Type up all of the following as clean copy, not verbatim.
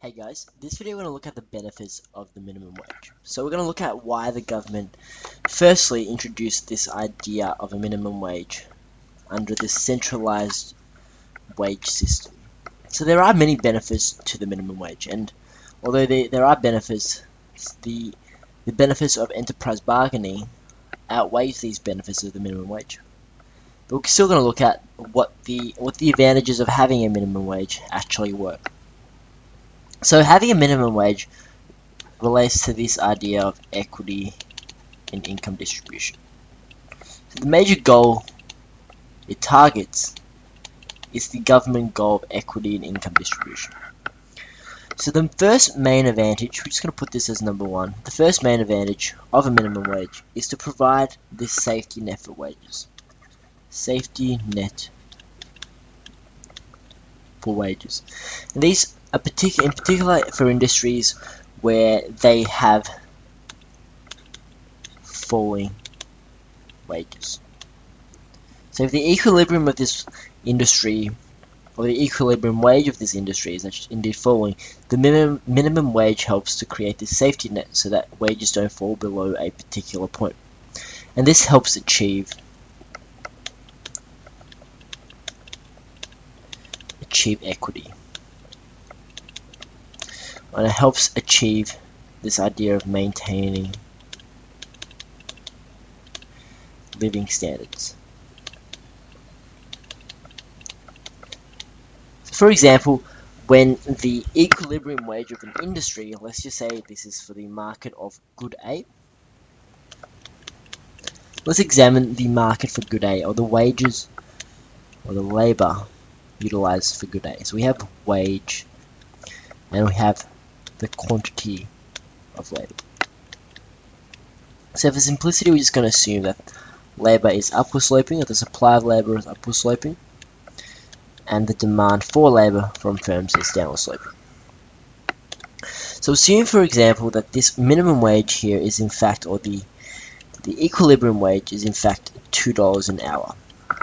Hey guys, this video we're going to look at the benefits of the minimum wage. So we're going to look at why the government firstly introduced this idea of a minimum wage under this centralized wage system. So there are many benefits to the minimum wage, and although there are benefits, the benefits of enterprise bargaining outweighs these benefits of the minimum wage. But we're still going to look at what the advantages of having a minimum wage actually were. So having a minimum wage relates to this idea of equity in income distribution. So the major goal it targets is the government goal of equity in income distribution. So the first main advantage, we're just going to put this as number one, the first main advantage of a minimum wage is to provide this safety net for wages. Safety net for wages. And these are in particular for industries where they have falling wages. So if the equilibrium of this industry, or the equilibrium wage of this industry is indeed falling, the minimum wage helps to create this safety net so that wages don't fall below a particular point. And this helps achieve equity. And it helps achieve this idea of maintaining living standards. For example, when the equilibrium wage of an industry, let's just say this is for the market of good A. Let's examine the market for good A, or the wages or the labor utilized for good A. So we have wage and we have the quantity of labor. So for simplicity, we're just going to assume that labor is upward sloping, or the supply of labor is upward sloping, and the demand for labor from firms is downward sloping. So assume, for example, that this minimum wage here is in fact, or the equilibrium wage is in fact $2 an hour.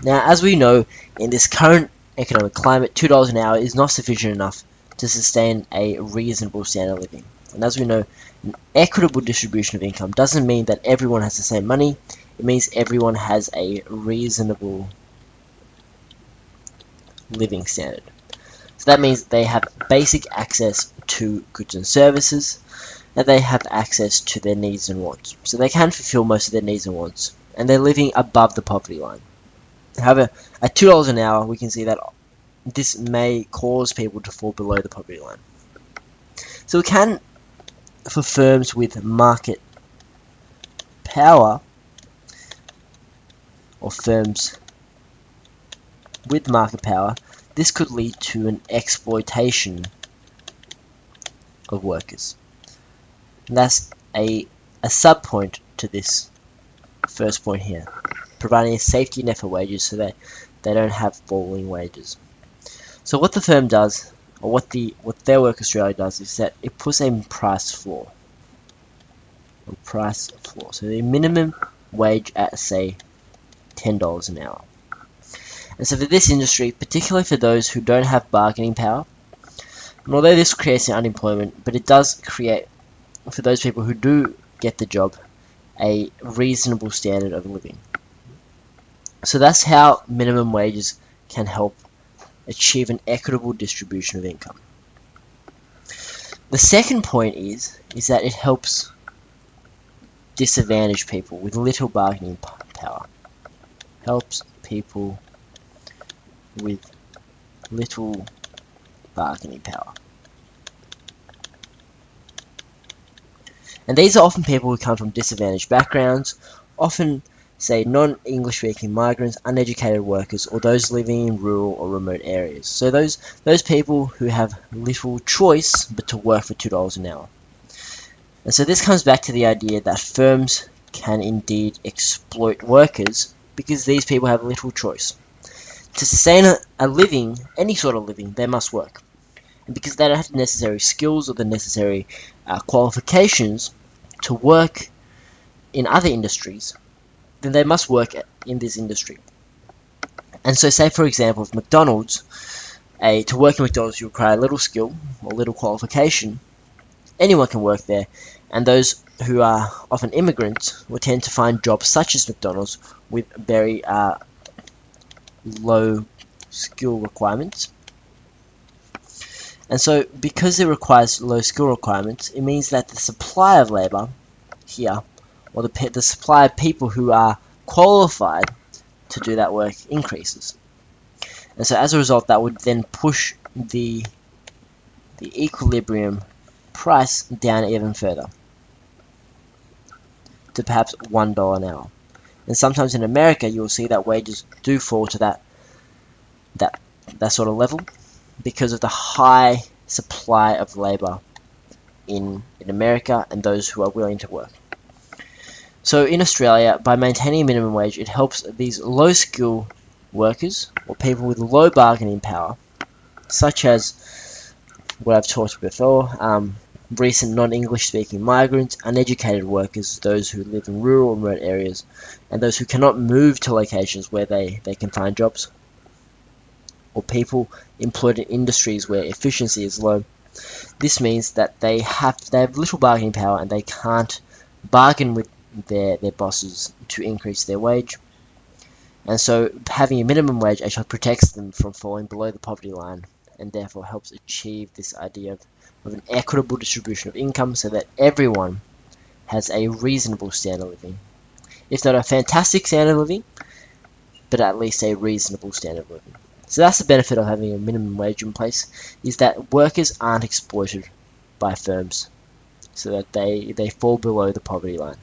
Now, as we know, in this current economic climate, $2 an hour is not sufficient enough to sustain a reasonable standard of living. And as we know, an equitable distribution of income doesn't mean that everyone has the same money. It means everyone has a reasonable living standard. So that means they have basic access to goods and services, and they have access to their needs and wants. So they can fulfill most of their needs and wants, and they're living above the poverty line. However, at $2 an hour, we can see that this may cause people to fall below the poverty line. So it can, for firms with market power, or firms with market power, this could lead to an exploitation of workers. And that's a sub-point to this first point here, providing a safety net for wages so that they don't have falling wages. So what the firm does, or what Fair Work Australia does, is that it puts a price floor. So the minimum wage at, say, $10 an hour. And so for this industry, particularly for those who don't have bargaining power, and although this creates unemployment, but it does create, for those people who do get the job, a reasonable standard of living. So that's how minimum wages can help achieve an equitable distribution of income. The second point is that it helps disadvantaged people with little bargaining power. Helps people with little bargaining power. And these are often people who come from disadvantaged backgrounds, often say non-English speaking migrants, uneducated workers, or those living in rural or remote areas. So those people who have little choice but to work for $2 an hour. And so this comes back to the idea that firms can indeed exploit workers because these people have little choice. To sustain a living, any sort of living, they must work. And because they don't have the necessary skills or the necessary qualifications to work in other industries, then they must work in this industry. And so say, for example, if McDonald's, To work in McDonald's, you require little skill or little qualification. Anyone can work there, and those who are often immigrants will tend to find jobs such as McDonald's with very low skill requirements. And so, because it requires low skill requirements, it means that the supply of labor here, or the supply of people who are qualified to do that work, increases. And so, as a result, that would then push the equilibrium price down even further to perhaps $1 an hour. And sometimes in America, you will see that wages do fall to that sort of level because of the high supply of labor in America and those who are willing to work. So in Australia, by maintaining a minimum wage, it helps these low skill workers or people with low bargaining power, such as what I've talked before, recent non-English speaking migrants, uneducated workers, those who live in rural and remote areas, and those who cannot move to locations where they can find jobs, or people employed in industries where efficiency is low. This means that they have little bargaining power and they can't bargain with their bosses to increase their wage. And so having a minimum wage actually protects them from falling below the poverty line, and therefore helps achieve this idea of an equitable distribution of income so that everyone has a reasonable standard of living. If not a fantastic standard of living, but at least a reasonable standard of living. So that's the benefit of having a minimum wage in place, is that workers aren't exploited by firms so that they fall below the poverty line.